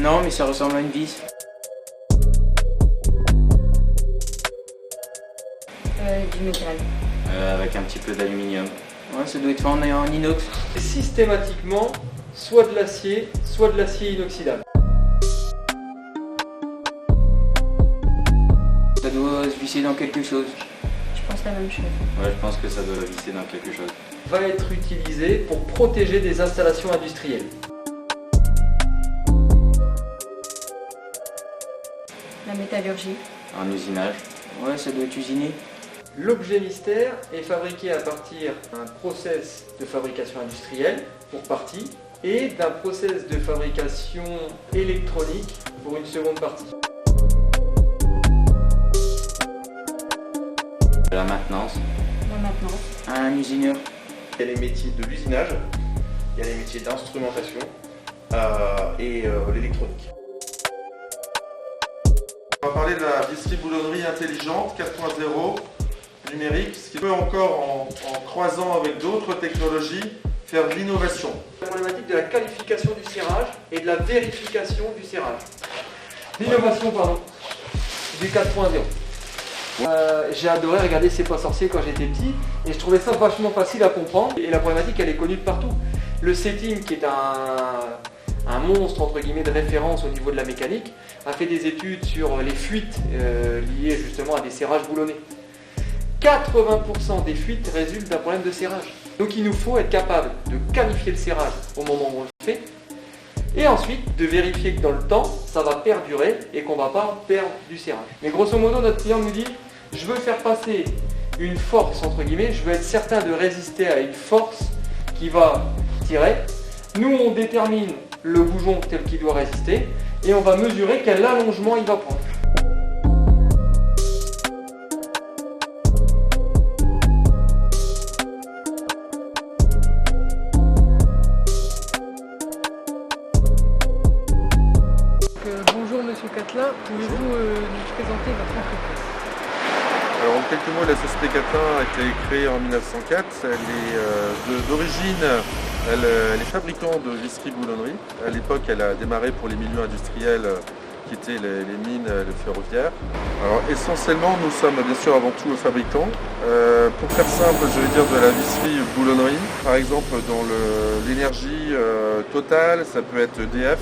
Non, mais ça ressemble à une vis. Du métal. Avec un petit peu d'aluminium. Ouais, ça doit être fait en inox. C'est systématiquement soit de l'acier inoxydable. Ça doit se visser dans quelque chose. Je pense la même chose. Ouais, je pense que ça doit la visser dans quelque chose. Va être utilisé pour protéger des installations industrielles. La métallurgie. En usinage. Ouais, ça doit être usiné. L'objet mystère est fabriqué à partir d'un process de fabrication industrielle pour partie et d'un process de fabrication électronique pour une seconde partie. La maintenance. La maintenance. Un usineur. Il y a les métiers de l'usinage, il y a les métiers d'instrumentation et l'électronique. On va parler de la visserie boulonnerie intelligente 4.0 numérique, ce qui peut encore en croisant avec d'autres technologies faire de l'innovation. La problématique de la qualification du serrage et de la vérification du serrage. L'innovation, pardon, du 4.0. J'ai adoré regarder C'est pas sorcier quand j'étais petit et je trouvais ça vachement facile à comprendre et la problématique elle est connue de partout. Le CETIM qui est un monstre entre guillemets de référence au niveau de la mécanique a fait des études sur les fuites liées justement à des serrages boulonnés. 80% des fuites résultent d'un problème de serrage. Donc il nous faut être capable de qualifier le serrage au moment où on le fait et ensuite de vérifier que dans le temps ça va perdurer et qu'on ne va pas perdre du serrage. Mais grosso modo notre client nous dit je veux faire passer une force entre guillemets, je veux être certain de résister à une force qui va tirer. Nous on détermine le bougeon tel qu'il doit résister et on va mesurer quel allongement il va prendre. Bonjour Monsieur Catelin, pouvez-vous nous présenter votre entreprise? Alors en quelques mots, la société Catelin a été créée en 1904. Elle est d'origine, elle est fabricante de visserie boulonnerie. À l'époque, elle a démarré pour les milieux industriels qui étaient les mines, le ferroviaire. Alors essentiellement, nous sommes bien sûr avant tout fabricants. Pour faire simple, je vais dire de la visserie boulonnerie. Par exemple, dans l'énergie totale, ça peut être EDF.